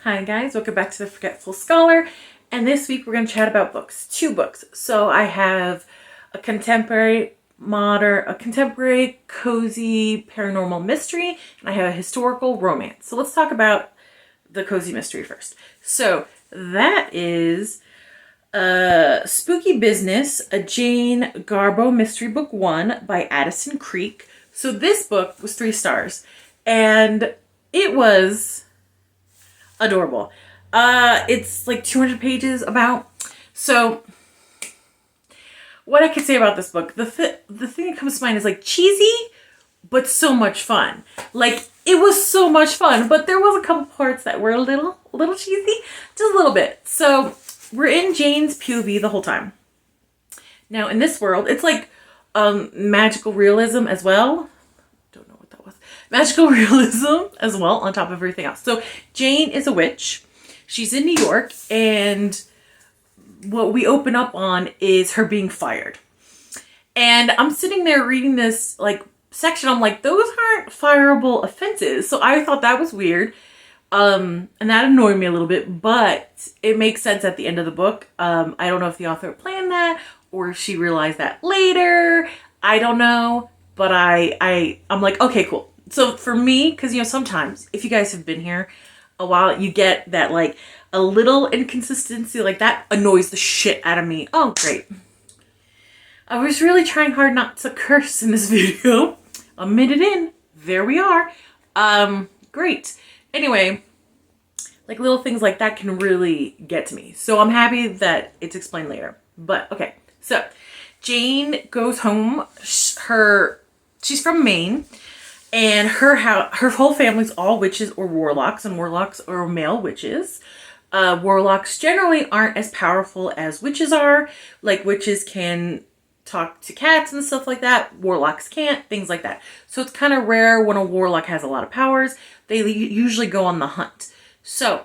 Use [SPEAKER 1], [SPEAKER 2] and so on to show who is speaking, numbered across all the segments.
[SPEAKER 1] Hi guys, welcome back to the Forgetful Scholar, and this week we're going to chat about books. Two books. So I have a contemporary cozy paranormal mystery, and I have a historical romance. So let's talk about the cozy mystery first. So that is Spooky Business, a Jane Garbo mystery book 1 by Addison Creek. So this book was 3 stars, and it was adorable. It's like 200 pages about. So what I could say about this book, the thing that comes to mind is like cheesy, but so much fun. Like it was so much fun, but there was a couple parts that were a little cheesy, just a little bit. So we're in Jane's POV the whole time. Now in this world, it's like magical realism as well. Magical realism as well on top of everything else. So Jane is a witch. She's in New York, and what we open up on is her being fired. And I'm sitting there reading this like section. I'm like, those aren't fireable offenses. So I thought that was weird. And that annoyed me a little bit, but it makes sense at the end of the book. I don't know if the author planned that or if she realized that later. I don't know, but I'm like, okay, cool. So for me, because, you know, sometimes if you guys have been here a while, you get that like a little inconsistency, like that annoys the shit out of me. Oh, great. I was really trying hard not to curse in this video. A minute in, there we are. Great. Anyway, like little things like that can really get to me. So I'm happy that it's explained later. But okay, so Jane goes home. She's from Maine. And her whole family's all witches or warlocks, and warlocks are male witches. Warlocks generally aren't as powerful as witches are. Like witches can talk to cats and stuff like that. Warlocks can't, things like that. So it's kind of rare when a warlock has a lot of powers. They usually go on the hunt. So,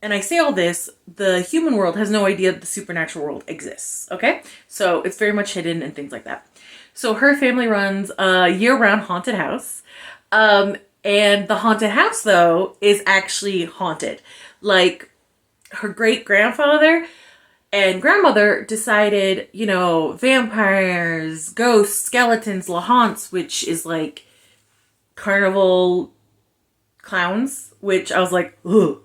[SPEAKER 1] and I say all this, the human world has no idea that the supernatural world exists, okay? So it's very much hidden and things like that. So her family runs a year-round haunted house. And the haunted house, though, is actually haunted. Like, her great-grandfather and grandmother decided, you know, vampires, ghosts, skeletons, La Haunts, which is like carnival clowns, which I was like, ugh,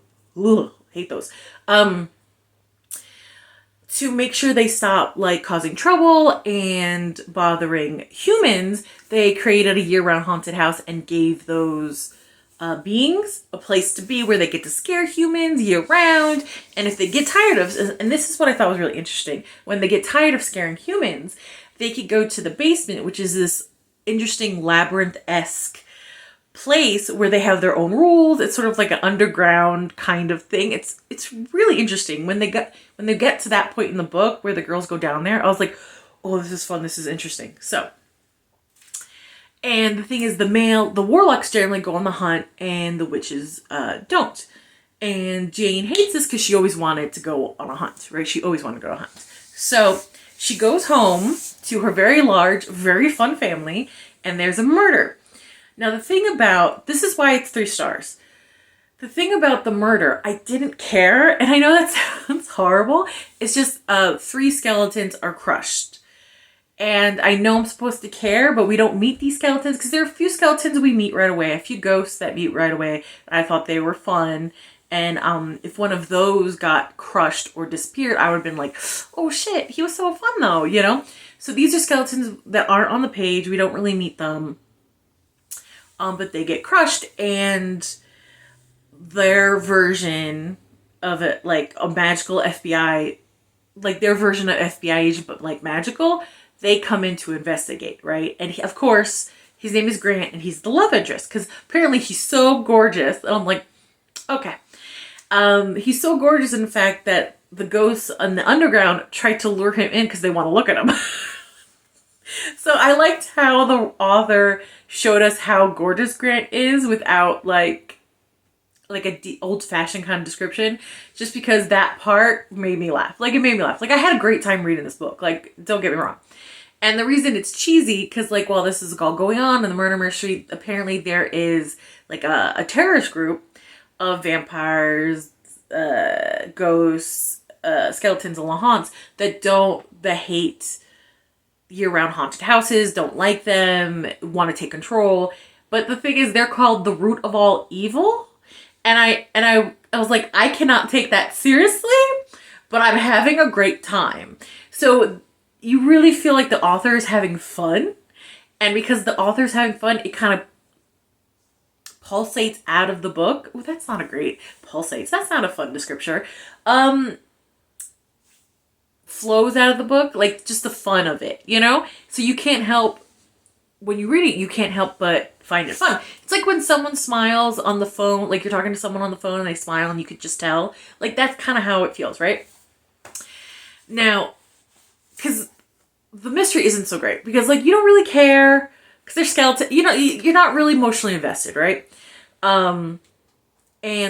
[SPEAKER 1] hate those. To make sure they stop like causing trouble and bothering humans, they created a year-round haunted house and gave those beings a place to be where they get to scare humans year-round. And if they get tired of, and this is what I thought was really interesting, when they get tired of scaring humans, they could go to the basement, which is this interesting labyrinth-esque place where they have their own rules. It's sort of like an underground kind of thing. It's really interesting. When they get to that point in the book where the girls go down there, I was like, oh, this is fun, this is interesting. So, and the thing is, the warlocks generally go on the hunt and the witches don't. And Jane hates this because she always wanted to go on a hunt, right? She always wanted to go on a hunt. So she goes home to her very large, very fun family, and there's a murder. Now the thing about, this is why it's 3 stars. The thing about the murder, I didn't care, and I know that sounds horrible. It's just 3 skeletons are crushed. And I know I'm supposed to care, but we don't meet these skeletons, because there are a few skeletons we meet right away, a few ghosts that meet right away. I thought they were fun. And if one of those got crushed or disappeared, I would have been like, oh shit, he was so fun though, you know? So these are skeletons that aren't on the page. We don't really meet them. But they get crushed, and their version of it, like a magical FBI, like their version of FBI agent, but like magical, they come in to investigate, right? And of course, his name is Grant, and he's the love interest, because apparently he's so gorgeous. And I'm like, okay. He's so gorgeous, in fact, that the ghosts on the underground tried to lure him in because they want to look at him. So I liked how the author showed us how gorgeous Grant is without like a old-fashioned kind of description, just because that part made me laugh. Like, it made me laugh. Like, I had a great time reading this book. Like, don't get me wrong. And the reason it's cheesy, because like while this is all going on in the murder mystery, apparently there is like a terrorist group of vampires, ghosts, skeletons, and lahants that hate year-round haunted houses, don't like them, want to take control. But the thing is, they're called the root of all evil. And I was like, I cannot take that seriously, but I'm having a great time. So you really feel like the author is having fun. And because the author's having fun, it kind of pulsates out of the book. Oh, that's not a great pulsates. That's not a fun description. Flows out of the book, like just the fun of it, you know? So you can't help, when you read it, you can't help but find it fun. It's like when someone smiles on the phone, like you're talking to someone on the phone and they smile and you could just tell. Like that's kind of how it feels, right? Now, because the mystery isn't so great, because like you don't really care, because they're skeleton, you know, you're not really emotionally invested, right? And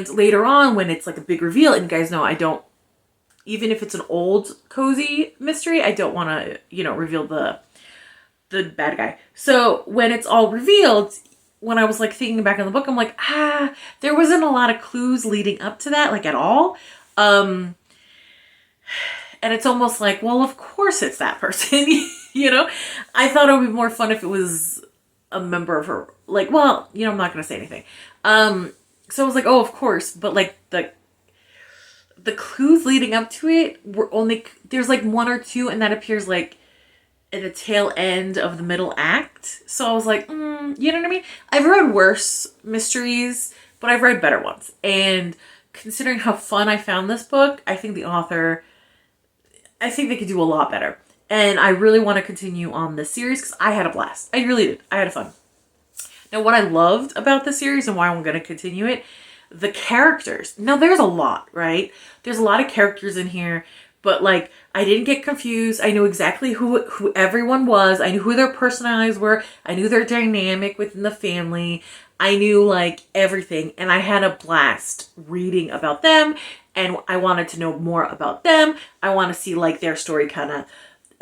[SPEAKER 1] later on when it's like a big reveal, and you guys know I don't, even if it's an old cozy mystery, I don't want to, you know, reveal the bad guy. So when it's all revealed, when I was like thinking back on the book, I'm like, there wasn't a lot of clues leading up to that, like at all. And it's almost like, well, of course it's that person, you know? I thought it would be more fun if it was a member of her, like, well, you know, I'm not going to say anything. So I was like, oh, of course. But like the clues leading up to it were only, there's like one or two, and that appears like at the tail end of the middle act. So I was like, you know what I mean? I've read worse mysteries, but I've read better ones. And considering how fun I found this book, I think the author, I think they could do a lot better. And I really want to continue on this series because I had a blast. I really did. I had fun. Now, what I loved about the series and why I'm going to continue it, the characters. Now, there's a lot, right? There's a lot of characters in here, but like, I didn't get confused. I knew exactly who everyone was. I knew who their personalities were. I knew their dynamic within the family. I knew like everything, and I had a blast reading about them, and I wanted to know more about them. I want to see like their story kind of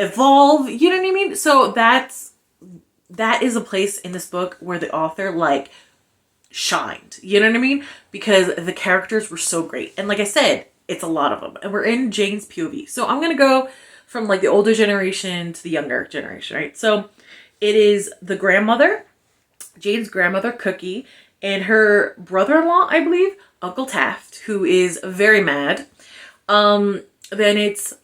[SPEAKER 1] evolve, you know what I mean? So that is a place in this book where the author like shined, you know what I mean? Because the characters were so great. And like I said, it's a lot of them, and we're in Jane's POV. So I'm going to go from like the older generation to the younger generation, right? So it is the grandmother, Jane's grandmother, Cookie, and her brother-in-law, I believe, Uncle Taft, who is very mad. Then it's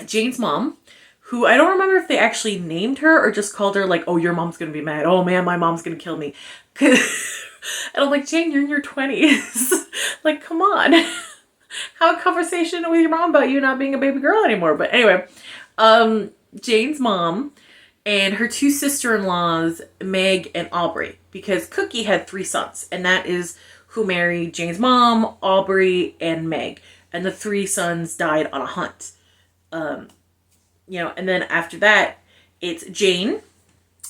[SPEAKER 1] Jane's mom, who I don't remember if they actually named her or just called her like, oh, your mom's going to be mad. Oh man, my mom's going to kill me. And I'm like, Jane, you're in your 20s. Like, come on. Have a conversation with your mom about you not being a baby girl anymore. But anyway, Jane's mom and her two sister-in-laws, Meg and Aubrey, because Cookie had 3 sons, and that is who married Jane's mom, Aubrey, and Meg. And the 3 sons died on a hunt. You know, and then after that, it's Jane,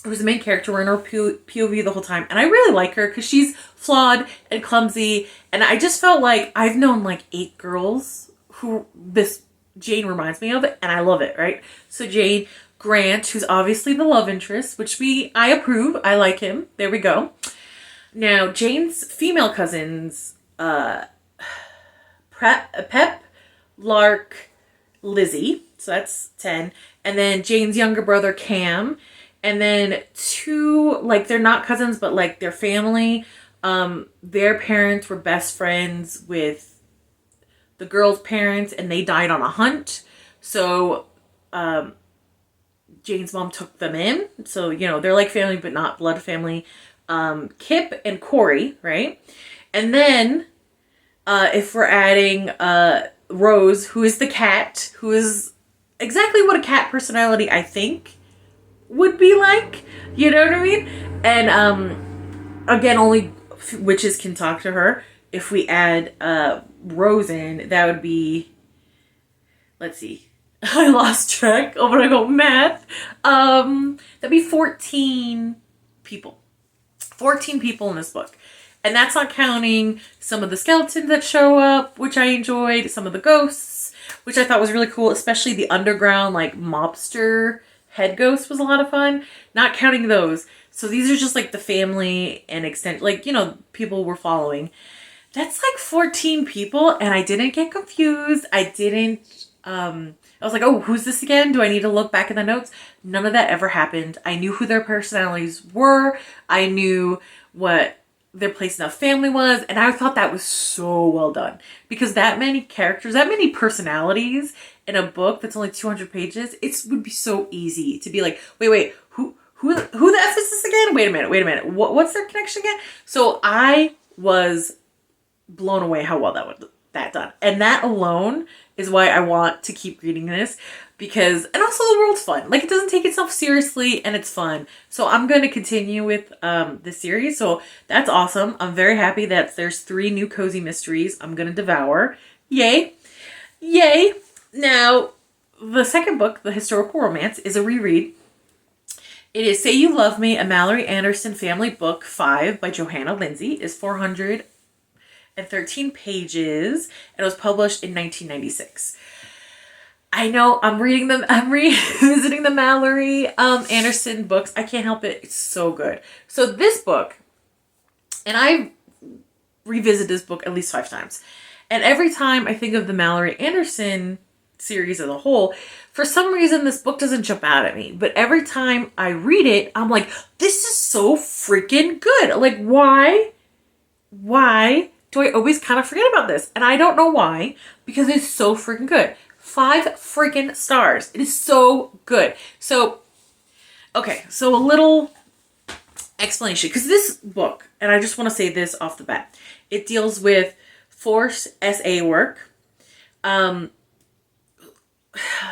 [SPEAKER 1] who's the main character. We're in her POV the whole time. And I really like her because she's flawed and clumsy. And I just felt like I've known like 8 girls who this Jane reminds me of, and I love it, right? So Jane, Grant, who's obviously the love interest, which I approve. I like him. There we go. Now, Jane's female cousins, Pep, Lark, Lizzie. So that's 10. And then Jane's younger brother, Cam. And then 2, like, they're not cousins, but like their family. Their parents were best friends with the girl's parents, and they died on a hunt. So, Jane's mom took them in. So, you know, they're like family, but not blood family. Kip and Corey, right? And then, if we're adding, Rose, who is the cat, who is exactly what a cat personality I think would be like, you know what I mean? And again, only witches can talk to her. If we add Rose in, that would be, let's see, I lost track. Oh, when I go math, that'd be 14 people. 14 people in this book. And that's not counting some of the skeletons that show up, which I enjoyed, some of the ghosts, which I thought was really cool, especially the underground, like, mobster head ghost was a lot of fun. Not counting those. So these are just, like, the family and extent, like, you know, people we're following. that's like 14 people, and I didn't get confused. I was like, oh, who's this again? Do I need to look back in the notes? None of that ever happened. I knew who their personalities were. I knew what their place in the family was, and I thought that was so well done, because that many characters, that many personalities in a book that's only 200 pages, it would be so easy to be like, wait, who the F is this again? Wait a minute. What's their connection again? So I was blown away how well that done. And that alone is why I want to keep reading this, because, and also the world's fun. Like, it doesn't take itself seriously, and it's fun. So I'm going to continue with this series. So that's awesome. I'm very happy that there's 3 new cozy mysteries I'm going to devour. Yay. Yay. Now, the second book, the historical romance, is a reread. It is Say You Love Me, a Malory Anderson family book 5 by Johanna Lindsey. It is 413 pages, and it was published in 1996. I know I'm revisiting the Malory Anderson books. I can't help it. It's so good. So this book, and I revisited this book at least 5 times. And every time I think of the Malory Anderson series as a whole, for some reason this book doesn't jump out at me. But every time I read it, I'm like, this is so freaking good. Like, why do I always kind of forget about this? And I don't know why, because it's so freaking good. 5 freaking stars. It is so good. So, okay, so a little explanation, because this book, and I just want to say this off the bat, it deals with forced SA work,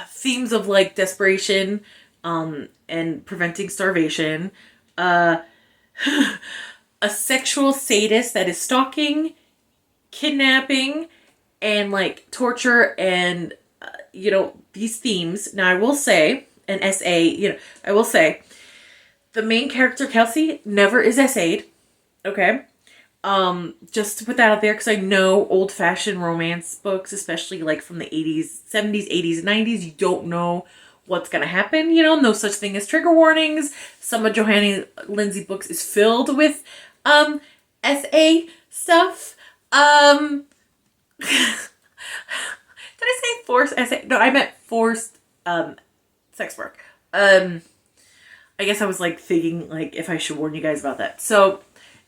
[SPEAKER 1] themes of like desperation, and preventing starvation, a sexual sadist that is stalking, kidnapping, and like torture, and these themes. Now I will say, an SA, I will say the main character Kelsey never is SA'd. Okay. Just to put that out there, because I know old-fashioned romance books, especially like from the 80s, 70s, 80s, 90s, you don't know what's gonna happen. No such thing as trigger warnings. Some of Johanna Lindsey books is filled with SA stuff. Did I say forced SA? No, I meant forced sex work. I guess I was like thinking like if I should warn you guys about that. So,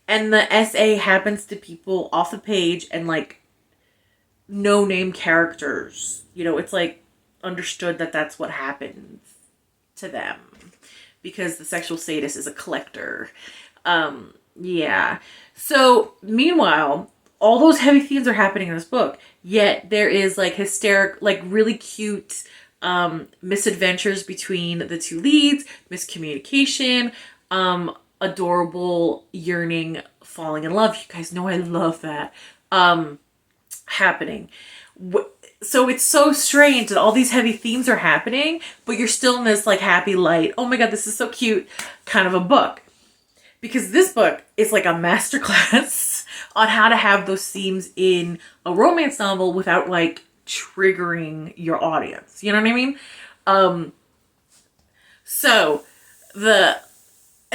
[SPEAKER 1] and the SA happens to people off the page, and like no name characters. It's like understood that that's what happens to them, because the sexual sadist is a collector. Yeah. So meanwhile, all those heavy themes are happening in this book, yet there is like hysteric, like really cute misadventures between the 2 leads, miscommunication, adorable yearning, falling in love. You guys know I love that happening. So it's so strange that all these heavy themes are happening, but you're still in this like happy light, oh my god, this is so cute kind of a book. Because this book is like a masterclass on how to have those themes in a romance novel without like triggering your audience. You know what I mean? And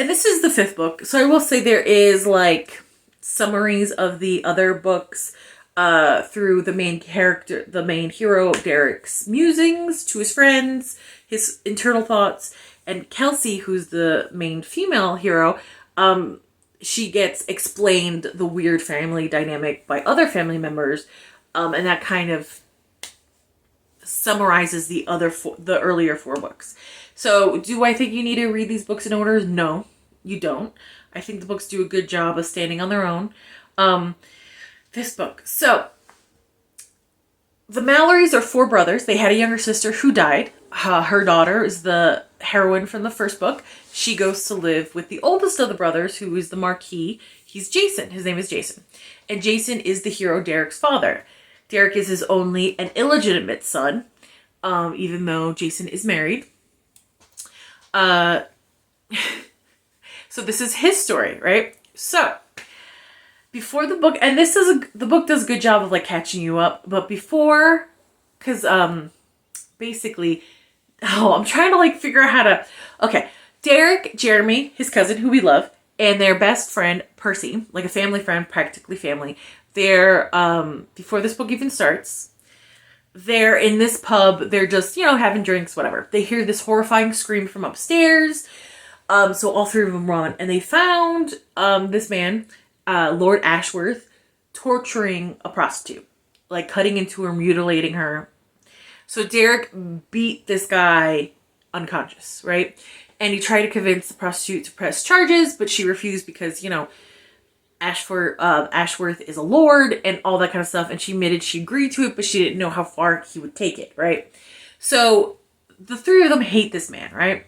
[SPEAKER 1] this is the 5th book. So I will say there is like summaries of the other books through the main hero, Derek's musings to his friends, his internal thoughts, and Kelsey, who's the main female hero, she gets explained the weird family dynamic by other family members, and that kind of summarizes the earlier 4 books. So, do I think you need to read these books in order? No, you don't. I think the books do a good job of standing on their own. This book. So, the Malorys are 4 brothers. They had a younger sister who died. Her daughter is the heroine from the first book. She goes to live with the oldest of the brothers, who is the Marquis. He's Jason. His name is Jason. And Jason is the hero, Derek's father. Derek is his only and illegitimate son, even though Jason is married. So this is his story, right? So, before the book, and the book does a good job of like catching you up, but before, because basically, I'm trying to like figure out how to, okay, Derek, Jeremy, his cousin who we love, and their best friend, Percy, like a family friend, practically family, they're, before this book even starts, they're in this pub. They're just, having drinks, whatever. They hear this horrifying scream from upstairs. So all three of them run. And they found this man, Lord Ashworth, torturing a prostitute. Like cutting into her, mutilating her. So Derek beat this guy unconscious, right? And he tried to convince the prostitute to press charges, but she refused because, Ashworth is a lord and all that kind of stuff. And she admitted she agreed to it, but she didn't know how far he would take it, right? So the three of them hate this man, right?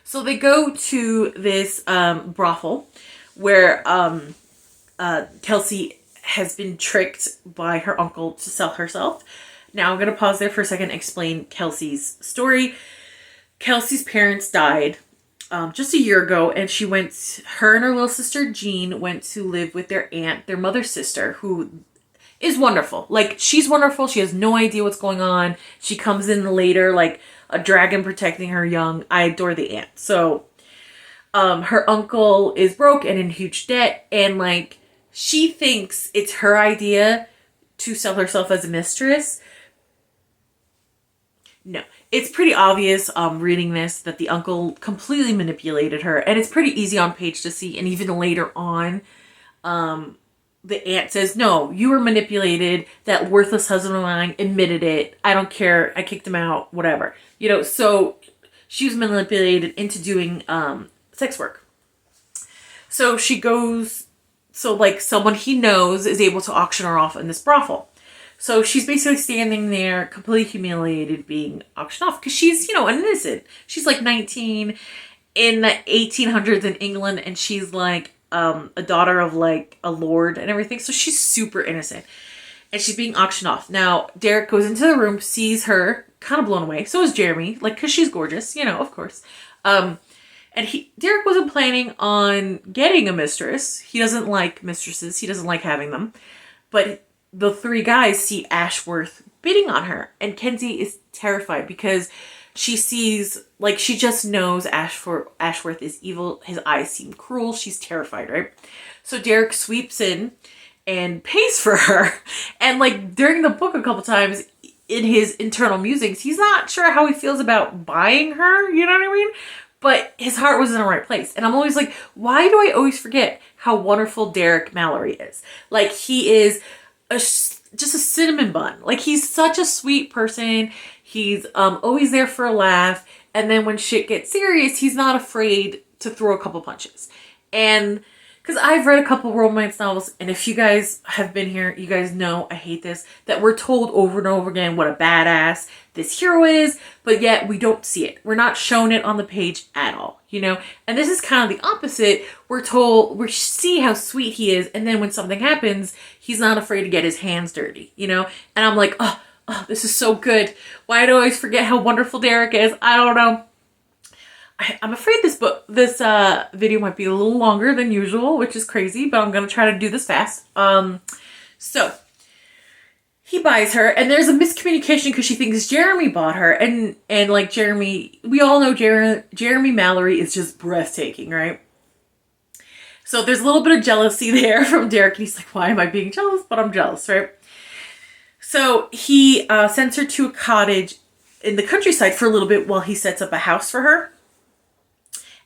[SPEAKER 1] So they go to this brothel where Kelsey has been tricked by her uncle to sell herself. Now I'm going to pause there for a second and explain Kelsey's story. Kelsey's parents died just a year ago, and her and her little sister Jean went to live with their aunt, their mother's sister, who is wonderful. Like, she's wonderful. She has no idea what's going on. She comes in later like a dragon protecting her young. I adore the aunt. So her uncle is broke and in huge debt, and like she thinks it's her idea to sell herself as a mistress. No, it's pretty obvious reading this that the uncle completely manipulated her, and it's pretty easy on page to see. And even later on, the aunt says, "No, you were manipulated. That worthless husband of mine admitted it. I don't care. I kicked him out. Whatever." So she was manipulated into doing sex work. So she goes. So like someone he knows is able to auction her off in this brothel. So she's basically standing there completely humiliated being auctioned off because she's, innocent. She's like 19 in the 1800s in England, and she's like a daughter of like a lord and everything. So she's super innocent, and she's being auctioned off. Now Derek goes into the room, sees her, kind of blown away. So is Jeremy, like, because she's gorgeous, of course. And Derek wasn't planning on getting a mistress. He doesn't like mistresses. He doesn't like having them. But the three guys see Ashworth bidding on her. And Kenzie is terrified because she sees, like, she just knows Ashworth is evil. His eyes seem cruel. She's terrified, right? So Derek sweeps in and pays for her. And, like, during the book a couple times, in his internal musings, he's not sure how he feels about buying her. You know what I mean? But his heart was in the right place. And I'm always like, why do I always forget how wonderful Derek Malory is? Like, he is just a cinnamon bun. Like, he's such a sweet person. He's always there for a laugh. And then when shit gets serious, he's not afraid to throw a couple punches. And because I've read a couple romance novels, and if you guys have been here, you guys know I hate this, that we're told over and over again what a badass this hero is, but yet we don't see it. We're not shown it on the page at all, And this is kind of the opposite. We see how sweet he is, and then when something happens, he's not afraid to get his hands dirty, And I'm like, oh, this is so good. Why do I always forget how wonderful Derek is? I don't know. I'm afraid this video might be a little longer than usual, which is crazy, but I'm going to try to do this fast. So he buys her, and there's a miscommunication because she thinks Jeremy bought her, and like Jeremy, we all know Jeremy Malory is just breathtaking, right? So there's a little bit of jealousy there from Derek, and he's like, why am I being jealous? But I'm jealous, right? So he sends her to a cottage in the countryside for a little bit while he sets up a house for her.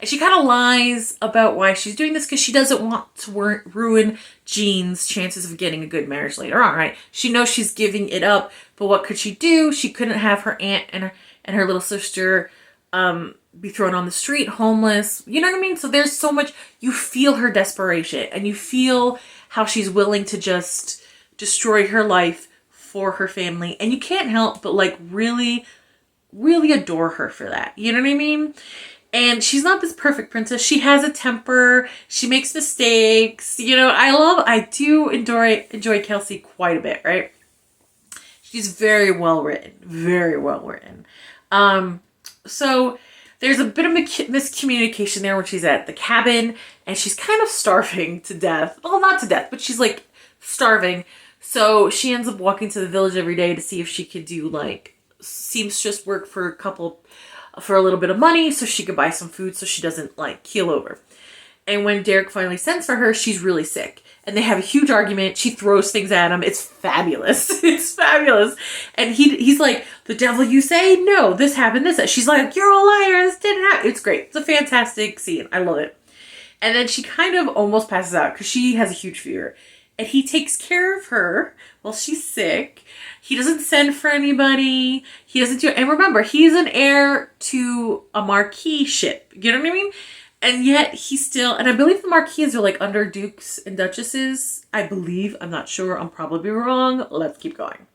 [SPEAKER 1] And she kind of lies about why she's doing this because she doesn't want to ruin Jean's chances of getting a good marriage later on, right? She knows she's giving it up, but what could she do? She couldn't have her aunt and her little sister be thrown on the street, homeless. You know what I mean? So there's so much, you feel her desperation, and you feel how she's willing to just destroy her life for her family. And you can't help but like really, really adore her for that. You know what I mean? And she's not this perfect princess. She has a temper. She makes mistakes. I do enjoy Kelsey quite a bit, right? She's very well written. Very well written. So there's a bit of miscommunication there when she's at the cabin and she's kind of starving to death. Well, not to death, but she's like starving. So she ends up walking to the village every day to see if she could do like seamstress work for a little bit of money so she could buy some food so she doesn't like keel over. And when Derek finally sends for her, she's really sick. and they have a huge argument. She throws things at him. It's fabulous. It's fabulous. And he's like, the devil you say? No, this happened, this. She's like, you're a liar. This didn't happen. It's great. It's a fantastic scene. I love it. And then she kind of almost passes out because she has a huge fever. And he takes care of her while she's sick. He doesn't send for anybody. He doesn't do it. And remember, he's an heir to a marquis ship. You know what I mean? And yet he's still, and I believe the marquises are like under dukes and duchesses. I believe. I'm not sure. I'm probably wrong. Let's keep going.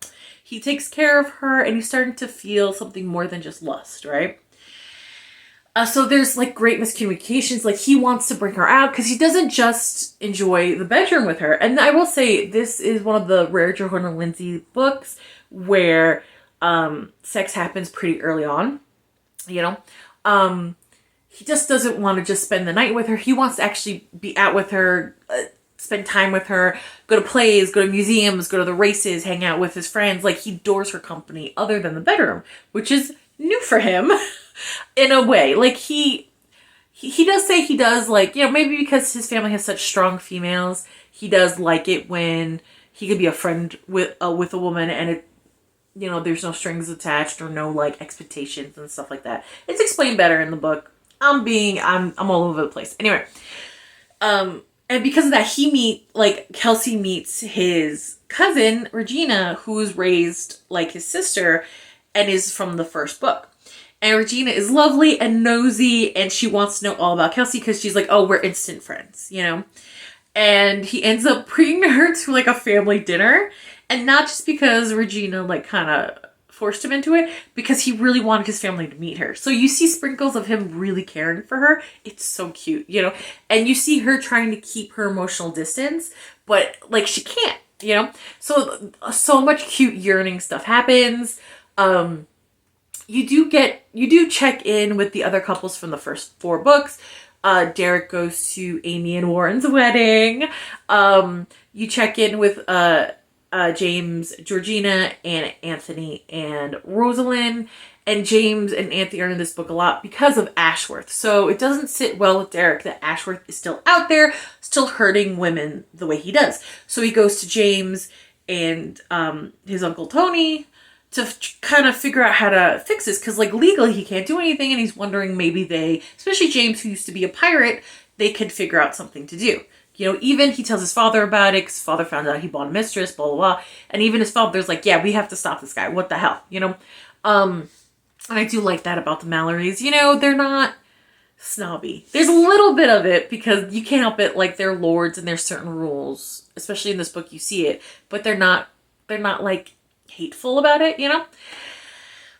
[SPEAKER 1] He takes care of her and he's starting to feel something more than just lust, right? So there's like great miscommunications. Like he wants to bring her out because he doesn't just enjoy the bedroom with her. And I will say this is one of the rare Johanna Lindsey books where sex happens pretty early on. You know, he just doesn't want to just spend the night with her. He wants to actually be out with her, spend time with her, go to plays, go to museums, go to the races, hang out with his friends. Like he adores her company other than the bedroom, which is new for him. In a way, like he does say he does like, you know, maybe because his family has such strong females, he does like it when he could be a friend with a woman and it, you know, there's no strings attached or no like expectations and stuff like that. It's explained better in the book. I'm all over the place. Anyway, and because of that, Kelsey meets his cousin Regina, who's raised like his sister and is from the first book. And Regina is lovely and nosy and she wants to know all about Kelsey because she's like, oh, we're instant friends, you know? And he ends up bringing her to like a family dinner. And not just because Regina like kind of forced him into it, because he really wanted his family to meet her. So you see sprinkles of him really caring for her. It's so cute, you know? And you see her trying to keep her emotional distance, but like she can't, you know? So much cute yearning stuff happens. You do check in with the other couples from the first 4 books. Derek goes to Amy and Warren's wedding. You check in with James, Georgina, and Anthony and Rosalind. And James and Anthony are in this book a lot because of Ashworth. So it doesn't sit well with Derek that Ashworth is still out there, still hurting women the way he does. So he goes to James and his Uncle Tony to kind of figure out how to fix this. Because, like, legally he can't do anything. And he's wondering maybe they, especially James, who used to be a pirate, they could figure out something to do. You know, even he tells his father about it. Because his father found out he bought a mistress, blah, blah, blah. And even his father's like, yeah, we have to stop this guy. What the hell? You know? And I do like that about the Malorys. You know, they're not snobby. There's a little bit of it because you can't help it. Like, they're lords and there's certain rules. Especially in this book, you see it. But they're not like, hateful about it, you know?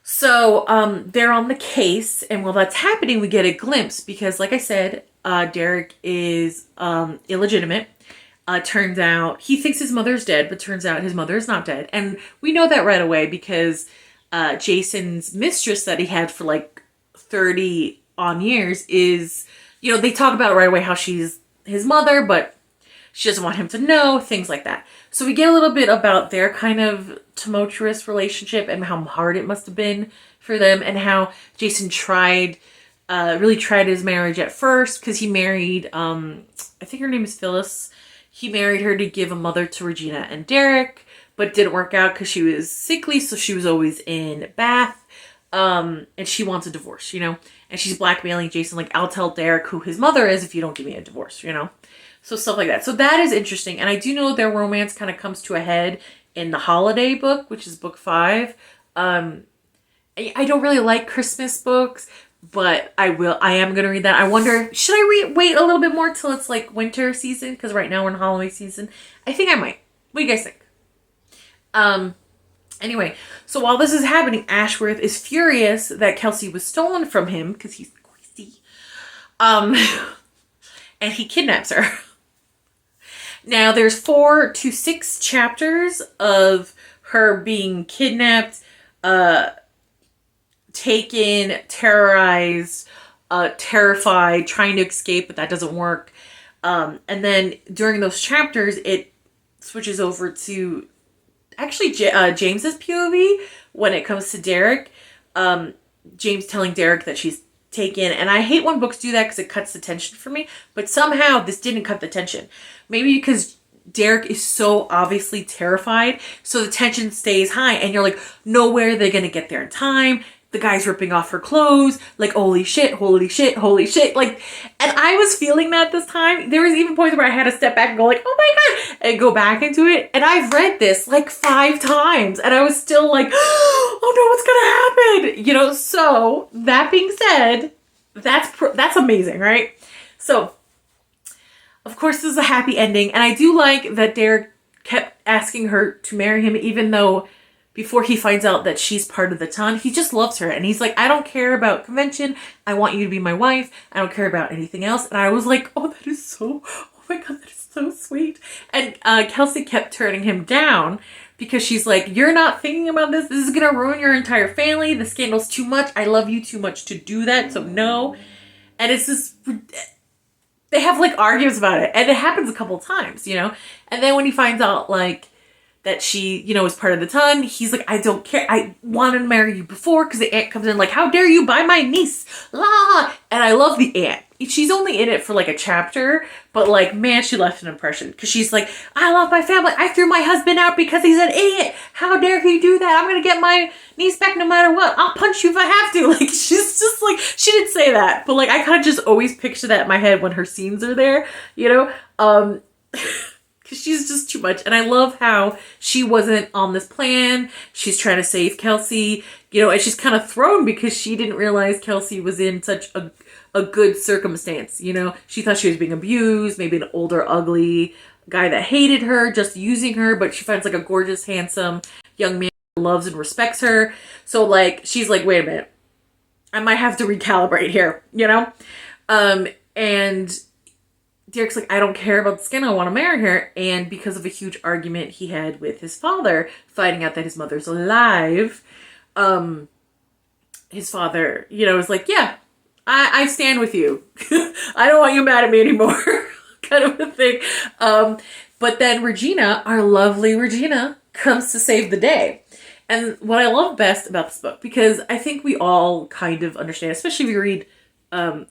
[SPEAKER 1] So they're on the case, and while that's happening, we get a glimpse because, like I said, Derek is illegitimate. Turns out he thinks his mother's dead, but turns out his mother is not dead. And we know that right away because Jason's mistress that he had for like 30 on years is, you know, they talk about it right away how she's his mother, but she doesn't want him to know, things like that. So we get a little bit about their kind of tumultuous relationship and how hard it must have been for them and how Jason really tried his marriage at first because he married, I think her name is Phyllis. He married her to give a mother to Regina and Derek, but it didn't work out because she was sickly, so she was always in Bath, and she wants a divorce, you know? And she's blackmailing Jason, like, I'll tell Derek who his mother is if you don't give me a divorce, you know? So stuff like that. So that is interesting. And I do know their romance kind of comes to a head in the holiday book, which is book 5. I don't really like Christmas books, but I am going to read that. I wonder, should I wait a little bit more till it's like winter season? Because right now we're in holiday season. I think I might. What do you guys think? Anyway, so while this is happening, Ashworth is furious that Kelsey was stolen from him because he's crazy. And he kidnaps her. Now, there's 4 to 6 chapters of her being kidnapped, taken, terrorized, terrified, trying to escape, but that doesn't work. And then during those chapters, it switches over to actually James's POV when it comes to Derek. James telling Derek that she's taken, and I hate when books do that because it cuts the tension for me, but somehow this didn't cut the tension. Maybe because Derek is so obviously terrified, so the tension stays high, and you're like, nowhere they're gonna get there in time. The guy's ripping off her clothes, like, holy shit, holy shit, holy shit. Like, and I was feeling that this time. There was even points where I had to step back and go like, oh my God, and go back into it. And I've read this like 5 times, and I was still like, oh no, what's gonna happen? You know, so that being said, that's amazing, right? So, of course, this is a happy ending. And I do like that Derek kept asking her to marry him, even though before he finds out that she's part of the ton, he just loves her. And he's like, I don't care about convention. I want you to be my wife. I don't care about anything else. And I was like, oh, that is so, oh my God, that is so sweet. And Kelsey kept turning him down because she's like, you're not thinking about this. This is going to ruin your entire family. The scandal's too much. I love you too much to do that. So no. And it's just, they have like arguments about it. And it happens a couple times, you know. And then when he finds out like, that she, you know, is part of the ton. He's like, I don't care. I wanted to marry you before, because the aunt comes in like, how dare you buy my niece? La! And I love the aunt. She's only in it for like a chapter, but like, man, she left an impression. Because she's like, I love my family. I threw my husband out because he's an idiot. How dare he do that? I'm going to get my niece back no matter what. I'll punch you if I have to. Like, she's just like, she didn't say that. But like, I kind of just always picture that in my head when her scenes are there, you know? Because she's just too much. And I love how she wasn't on this plan. She's trying to save Kelsey, you know, and she's kind of thrown because she didn't realize Kelsey was in such a good circumstance, you know. She thought she was being abused, maybe an older, ugly guy that hated her, just using her, but she finds like a gorgeous, handsome young man who loves and respects her. So like, she's like, wait a minute, I might have to recalibrate here, you know? And Derek's like, I don't care about the skin. I want to marry her. And because of a huge argument he had with his father, finding out that his mother's alive, his father, you know, was like, yeah, I stand with you. I don't want you mad at me anymore. Kind of a thing. But then Regina, our lovely Regina, comes to save the day. And what I love best about this book, because I think we all kind of understand, especially if you read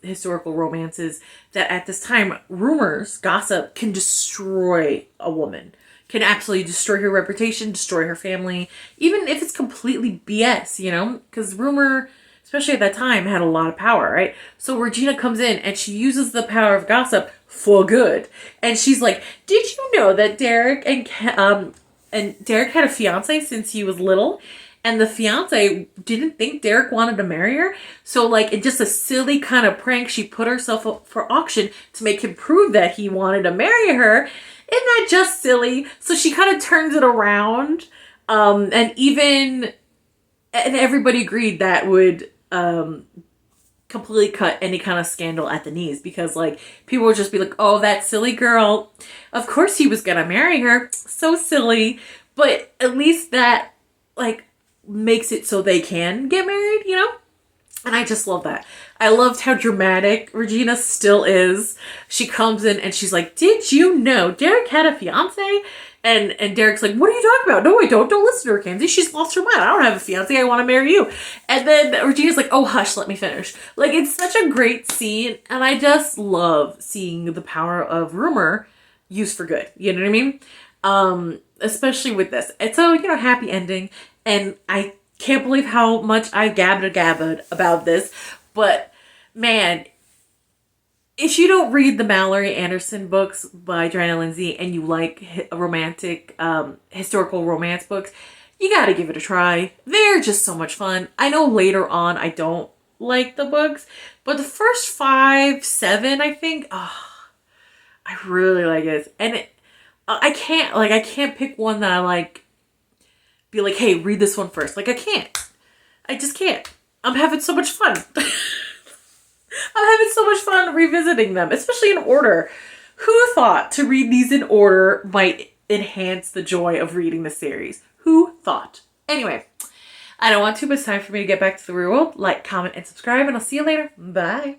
[SPEAKER 1] historical romances, that at this time, rumors, gossip can destroy a woman, can absolutely destroy her reputation, destroy her family, even if it's completely BS, you know, because rumor, especially at that time, had a lot of power, right? So Regina comes in and she uses the power of gossip for good. And she's like, did you know that Derek and Derek had a fiance since he was little? And the fiance didn't think Derek wanted to marry her. So like, in just a silly kind of prank, she put herself up for auction to make him prove that he wanted to marry her. Isn't that just silly? So she kind of turns it around. And everybody agreed that would completely cut any kind of scandal at the knees. Because like, people would just be like, oh, that silly girl. Of course he was going to marry her. So silly. But at least that like makes it so they can get married, you know? And I just love that. I loved how dramatic Regina still is. She comes in and she's like, did you know Derek had a fiance? And Derek's like, what are you talking about? No, I don't listen to her, Kenzie. She's lost her mind. I don't have a fiance. I want to marry you. And then Regina's like, oh, hush, let me finish. Like, it's such a great scene. And I just love seeing the power of rumor used for good. You know what I mean? Especially with this. It's a, you know, happy ending. And I can't believe how much I gabbed about this. But, man, if you don't read the Malory Anderson books by Johanna Lindsey and you like romantic, historical romance books, you got to give it a try. They're just so much fun. I know later on I don't like the books, but the first 5, 7, I think, I really like it. And I can't pick one that I like, be like, hey, read this one first. Like, I can't. I just can't. I'm having so much fun. I'm having so much fun revisiting them, especially in order. Who thought to read these in order might enhance the joy of reading the series? Who thought? Anyway, I don't want too much time for me to get back to the real world. Like, comment, and subscribe, and I'll see you later. Bye.